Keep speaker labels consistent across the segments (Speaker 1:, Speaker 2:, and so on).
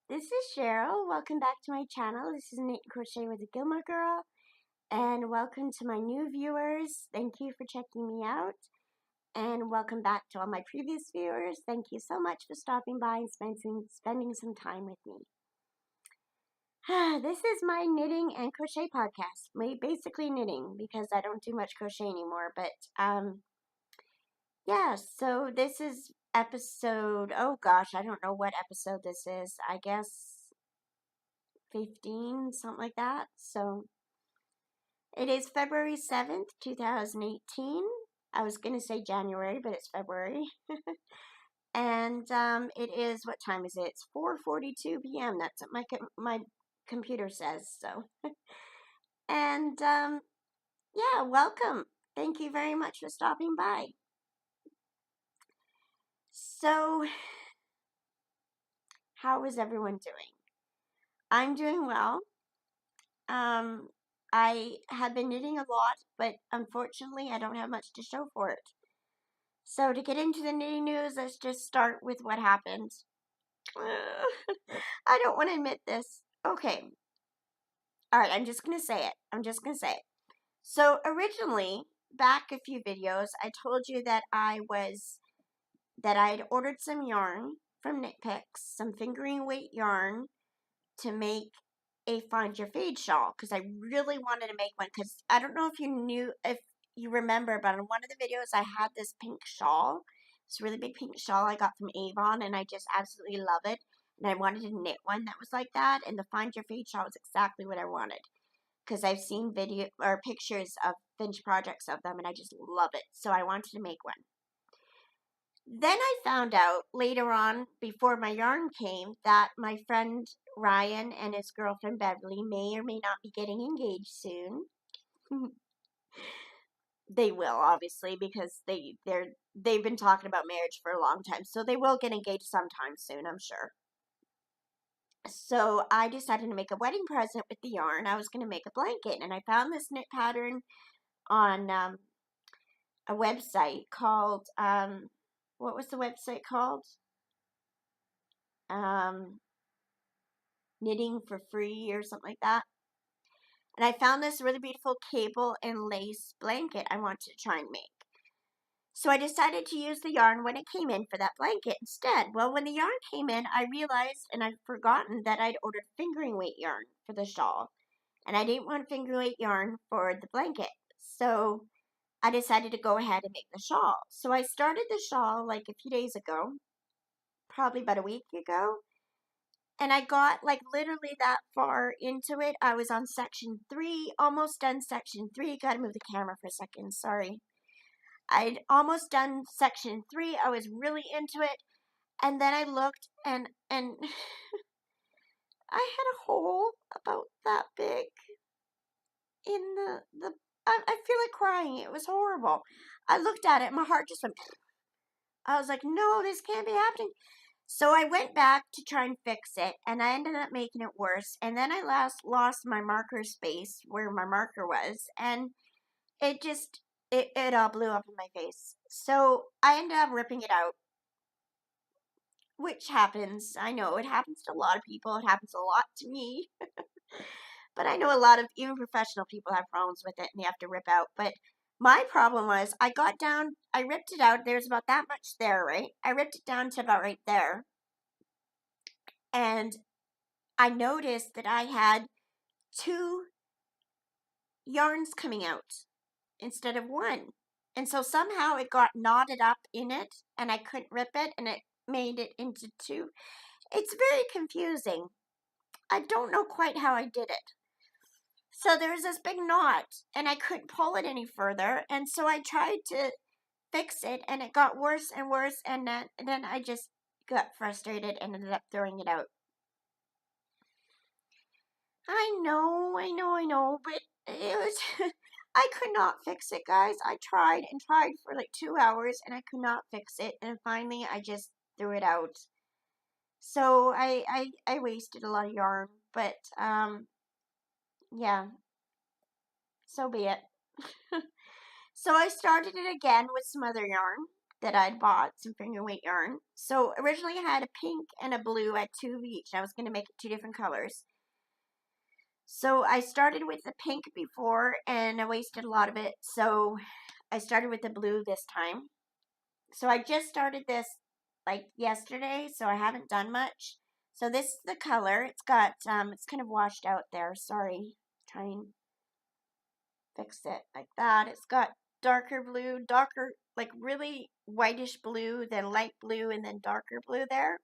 Speaker 1: This is Cheryl. Welcome back to my channel. This is Knit Crochet with a Gilmore Girl, and welcome to my new viewers. Thank you for checking me out, and welcome back to all my previous viewers. Thank you so much for stopping by and spending some time with me. This is my knitting and crochet podcast. Basically knitting because I don't do much crochet anymore. But yeah. So this is episode. Oh gosh, I don't know what episode this is. I guess 15, something like that. So it is February 7th, 2018. I was going to say January, but it's February. And it is, what time is it? It's 4:42 p.m. That's what my computer says. So, and yeah, welcome. Thank you very much for stopping by. So, how is everyone doing? I'm doing well. I have been knitting a lot, but unfortunately, I don't have much to show for it. So to get into the knitting news, let's just start with what happened. I don't want to admit this. Okay. All right, I'm just going to say it. So originally, back a few videos, I told you that I had ordered some yarn from Knit Picks, some fingering weight yarn to make a Find Your Fade shawl, because I really wanted to make one, because I don't know if you remember, but in one of the videos I had this pink shawl, this really big pink shawl I got from Avon, and I just absolutely love it, and I wanted to knit one that was like that, and the Find Your Fade shawl was exactly what I wanted, because I've seen video or pictures of finished projects of them, and I just love it, so I wanted to make one. Then I found out later on, before my yarn came, that my friend Ryan and his girlfriend Beverly may or may not be getting engaged soon. They will, obviously, because they've been talking about marriage for a long time, so they will get engaged sometime soon, I'm sure. So I decided to make a wedding present with the yarn. I was going to make a blanket, and I found this knit pattern on a website called what was the website called? Knitting for Free or something like that. And I found this really beautiful cable and lace blanket I wanted to try and make. So I decided to use the yarn when it came in for that blanket instead. Well, when the yarn came in, I realized, and I'd forgotten, that I'd ordered fingering weight yarn for the shawl. And I didn't want fingering weight yarn for the blanket. So I decided to go ahead and make the shawl. So I started the shawl like a few days ago, probably about a week ago. And I got like literally that far into it. I was on section 3, almost done section 3. Gotta move the camera for a second, sorry. I'd almost done section 3. I was really into it. And then I looked and I had a hole about that big in the I feel like crying. It was horrible. I looked at it and my heart just went. I was like, no, this can't be happening. So I went back to try and fix it, and I ended up making it worse. And then I lost my marker space where my marker was, and it all blew up in my face. So I ended up ripping it out, which happens. I know it happens to a lot of people. It happens a lot to me. But I know a lot of even professional people have problems with it, and they have to rip out. But my problem was I ripped it out. There's about that much there, right? I ripped it down to about right there. And I noticed that I had 2 yarns coming out instead of 1. And so somehow it got knotted up in it and I couldn't rip it and it made it into 2. It's very confusing. I don't know quite how I did it. So there's this big knot and I couldn't pull it any further. And so I tried to fix it and it got worse and worse. And then I just got frustrated and ended up throwing it out. I know, but it was, I could not fix it, guys. I tried and tried for like 2 hours and I could not fix it. And finally, I just threw it out. So I wasted a lot of yarn, but, yeah, so be it. So I started it again with some other yarn. that I'd bought, some finger weight yarn. So originally I had a pink and a blue at 2 of each. I was going to make it 2 different colors. So I started with the pink before and I wasted a lot of it. So I started with the blue this time. So I just started this like yesterday, so I haven't done much. So this is the color. It's got, it's kind of washed out there. Sorry. Try and fix it like that. It's got darker blue, darker, like really whitish blue, then light blue, and then darker blue there.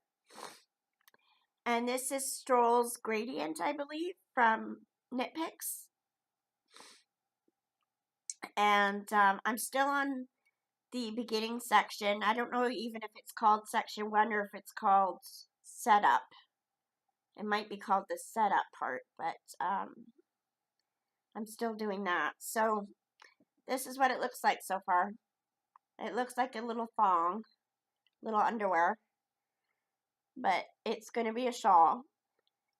Speaker 1: And this is Stroll's Gradient, I believe, from Knit Picks. And I'm still on the beginning section. I don't know even if it's called section 1 or if it's called setup. It might be called the setup part, but I'm still doing that. So this is what it looks like so far. It looks like a little thong, little underwear, but it's going to be a shawl.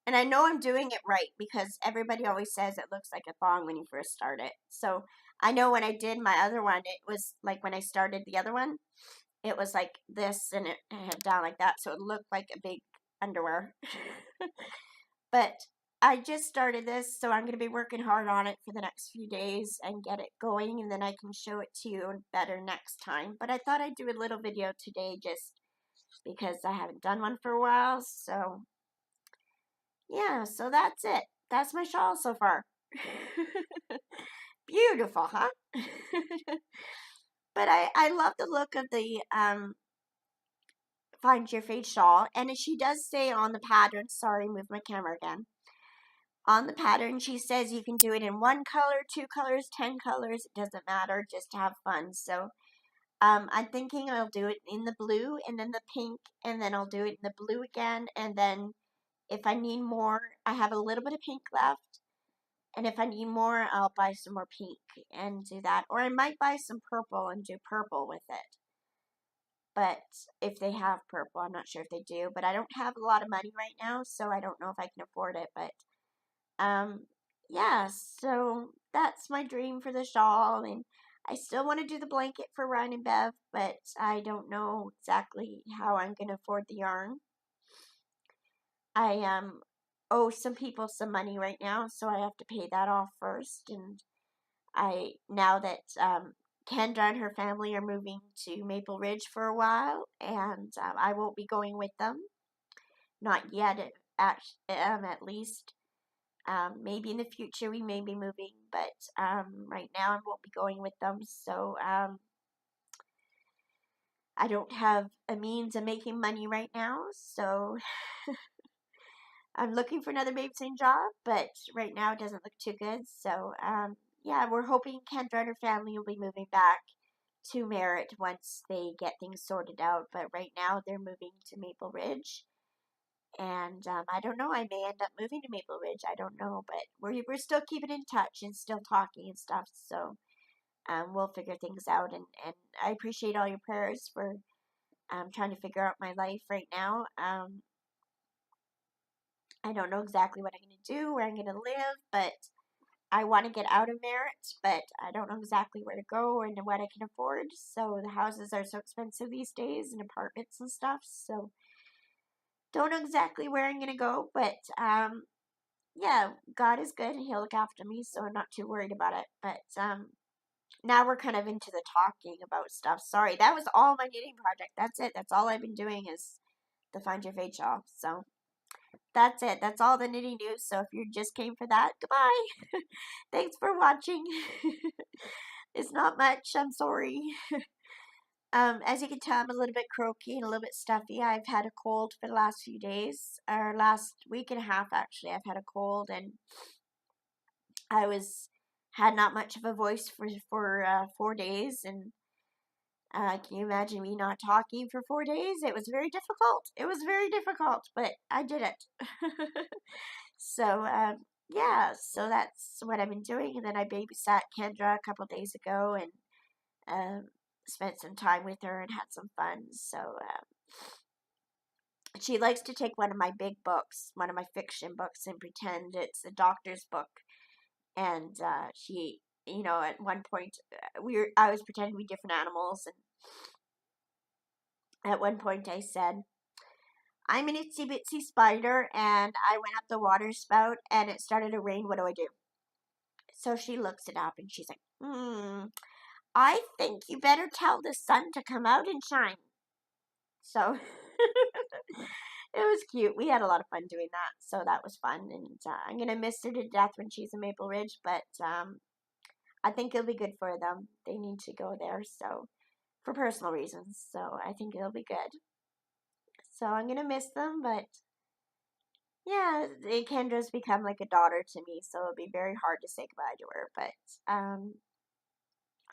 Speaker 1: And I know I'm doing it right because everybody always says it looks like a thong when you first start it. So I know when I did my other one, it was like when I started the other one, it was like this and it had down like that. So it looked like a big underwear. But I just started this, so I'm going to be working hard on it for the next few days and get it going, and then I can show it to you better next time. But I thought I'd do a little video today just because I haven't done one for a while. So yeah, so that's it. That's my shawl so far. Beautiful, huh? But I love the look of the Find Your Fade shawl. And she does say on the pattern, sorry, move my camera again. On the pattern, she says you can do it in 1 color, 2 colors, 10 colors. It doesn't matter, just have fun. So I'm thinking I'll do it in the blue and then the pink, and then I'll do it in the blue again. And then if I need more, I have a little bit of pink left. And if I need more, I'll buy some more pink and do that. Or I might buy some purple and do purple with it. But if they have purple, I'm not sure if they do. But I don't have a lot of money right now, so I don't know if I can afford it. But yeah, so that's my dream for the shawl, and I still want to do the blanket for Ryan and Bev, but I don't know exactly how I'm going to afford the yarn. I owe some people some money right now, so I have to pay that off first, and now that Kendra and her family are moving to Maple Ridge for a while, and I won't be going with them, not yet at least. Maybe in the future we may be moving, but right now I won't be going with them. So I don't have a means of making money right now. So I'm looking for another babysitting job, but right now it doesn't look too good. So yeah, we're hoping Kendra and her family will be moving back to Merritt once they get things sorted out. But right now they're moving to Maple Ridge. And I don't know, I may end up moving to Maple Ridge. I don't know, but we're still keeping in touch and still talking and stuff. So we'll figure things out. And I appreciate all your prayers for trying to figure out my life right now. I don't know exactly what I'm going to do, where I'm going to live, but I want to get out of Merritt, but I don't know exactly where to go and what I can afford. So the houses are so expensive these days and apartments and stuff. So don't know exactly where I'm going to go, but yeah, God is good and He'll look after me, so I'm not too worried about it. But now we're kind of into the talking about stuff. Sorry, that was all my knitting project. That's it. That's all I've been doing is the Find Your Fade shawl. So that's it. That's all the knitting news. So if you just came for that, goodbye. Thanks for watching. It's not much. I'm sorry. As you can tell, I'm a little bit croaky and a little bit stuffy. I've had a cold for the last few days, or last week and a half actually. I've had a cold, and had not much of a voice for 4 days, and can you imagine me not talking for 4 days? It was very difficult. It was very difficult, but I did it. So yeah, so that's what I've been doing, and then I babysat Kendra a couple days ago, and spent some time with her and had some fun. So she likes to take one of my big books, one of my fiction books, and pretend it's a doctor's book. And she, at one point, I was pretending to be different animals, and At one point I said, I'm an itsy bitsy spider and I went up the water spout and it started to rain. What do I do? So she looks it up and she's like, I think you better tell the sun to come out and shine. So it was cute. We had a lot of fun doing that. So that was fun. And I'm going to miss her to death when she's in Maple Ridge. But I think it'll be good for them. They need to go there. So for personal reasons. So I think it'll be good. So I'm going to miss them. But yeah, Kendra's become like a daughter to me. So it'll be very hard to say goodbye to her. But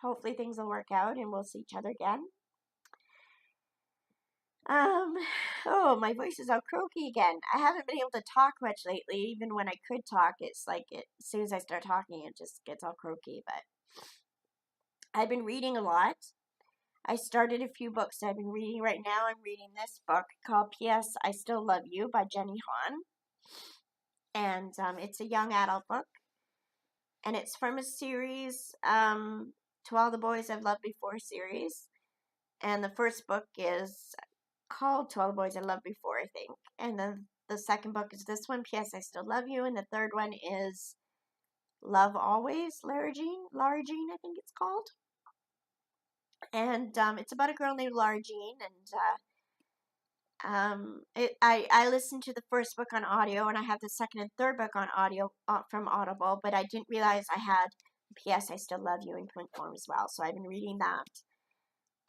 Speaker 1: hopefully things will work out and we'll see each other again. Oh, my voice is all croaky again. I haven't been able to talk much lately. Even when I could talk, it's like as soon as I start talking, it just gets all croaky. But I've been reading a lot. I started a few books I've been reading. Right now, I'm reading this book called P.S. I Still Love You by Jenny Han. And it's a young adult book. And it's from a series, To All the Boys I've Loved Before series. And the first book is called To All the Boys I Loved Before, I think. And then the second book is this one, P.S. I Still Love You. And the third one is Love Always, Lara Jean, I think it's called. And it's about a girl named Lara Jean. And I listened to the first book on audio, and I have the second and third book on audio from Audible, but I didn't realize I had P.S. I Still Love You in print form as well. So I've been reading that.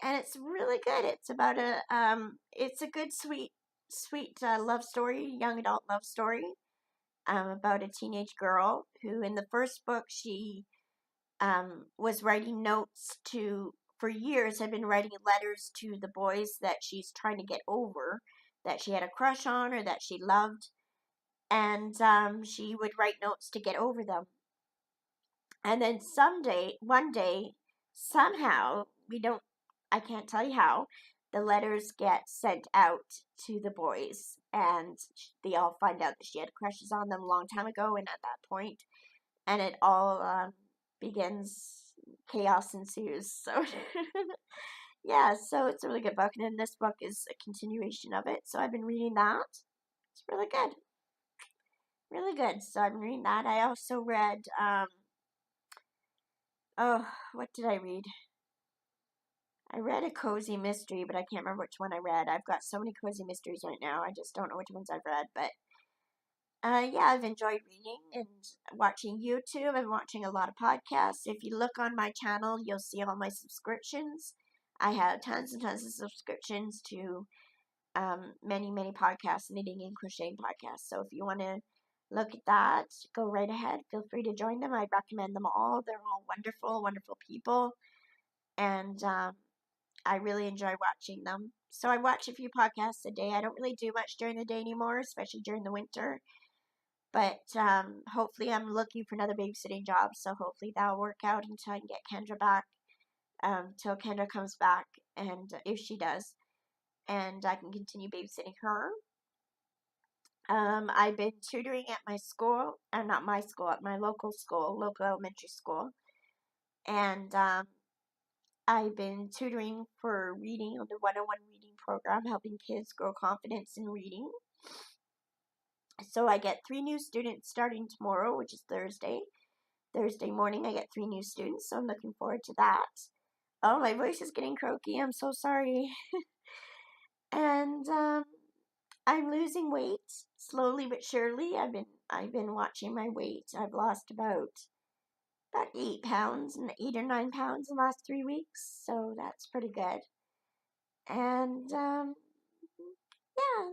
Speaker 1: And it's really good. It's about it's a good, sweet love story, young adult love story, about a teenage girl who, in the first book, she was writing notes for years, had been writing letters to the boys that she's trying to get over, that she had a crush on or that she loved, and she would write notes to get over them. And then one day, somehow, I can't tell you how, the letters get sent out to the boys, and they all find out that she had crushes on them a long time ago, and at that point, and it all begins, chaos ensues. So, yeah, so it's a really good book, and then this book is a continuation of it, so I've been reading that. It's really good. Really good. So I've been reading that. I also read, what did I read? I read a cozy mystery, but I can't remember which one I read. I've got so many cozy mysteries right now. I just don't know which ones I've read. But yeah, I've enjoyed reading and watching YouTube. I've been watching a lot of podcasts. If you look on my channel, you'll see all my subscriptions. I have tons and tons of subscriptions to many, many podcasts, knitting and crocheting podcasts. So if you want to look at that, go right ahead. Feel free to join them. I recommend them all. They're all wonderful, wonderful people. And I really enjoy watching them. So I watch a few podcasts a day. I don't really do much during the day anymore, especially during the winter. But hopefully I'm looking for another babysitting job. So hopefully that'll work out until I can get Kendra back. Till Kendra comes back, and if she does, and I can continue babysitting her. I've been tutoring at my school, not my school, at my local school, local elementary school. And I've been tutoring for reading on the 101 reading program, helping kids grow confidence in reading. So I get 3 new students starting tomorrow, which is Thursday. Thursday morning, I get 3 new students, so I'm looking forward to that. Oh, my voice is getting croaky. I'm so sorry. And I'm losing weight slowly but surely. I've been watching my weight. I've lost about 8 pounds, and 8 or 9 pounds in the last 3 weeks, so that's pretty good. And yeah,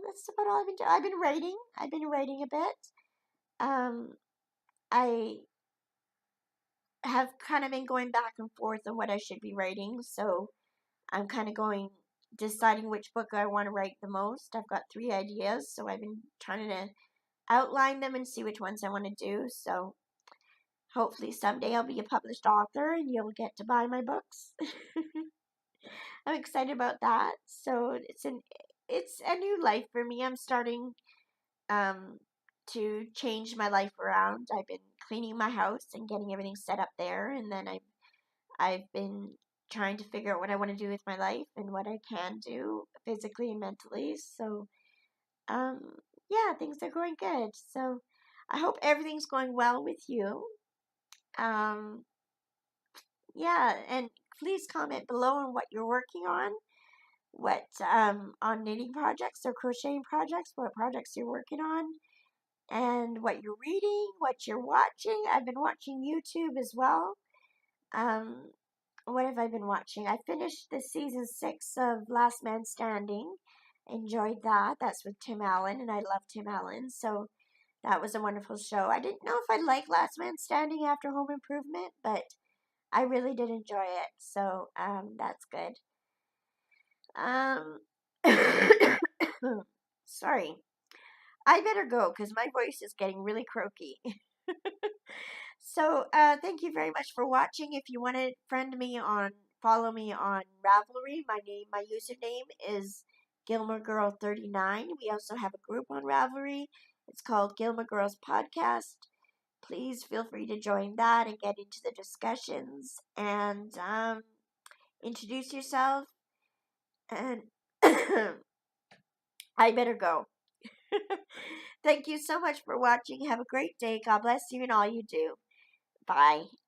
Speaker 1: that's about all I've been doing. I've been writing. I've been writing a bit. I have kind of been going back and forth on what I should be writing, so I'm kind of deciding which book I want to write the most. I've got 3 ideas, so I've been trying to outline them and see which ones I want to do. So hopefully someday I'll be a published author and you'll get to buy my books. I'm excited about that. So it's a new life for me. I'm starting to change my life around. I've been cleaning my house and getting everything set up there, and then I've been trying to figure out what I want to do with my life and what I can do physically and mentally. So, um, yeah, things are going good. So, I hope everything's going well with you. Um, yeah, and please comment below on what you're working on knitting projects or crocheting projects, what projects you're working on, and what you're reading, what you're watching. I've been watching YouTube as well. Um, what have I been watching? I finished the season 6 of Last Man Standing. Enjoyed that. That's with Tim Allen, and I love Tim Allen, so that was a wonderful show. I didn't know if I'd like Last Man Standing after Home Improvement, but I really did enjoy it, so that's good. Um, sorry. I better go because my voice is getting really croaky. So, thank you very much for watching. If you want to follow me on Ravelry, my username is Gilmore Girl 39. We also have a group on Ravelry. It's called Gilmore Girls Podcast. Please feel free to join that and get into the discussions and introduce yourself. And I better go. Thank you so much for watching. Have a great day. God bless you and all you do. Bye.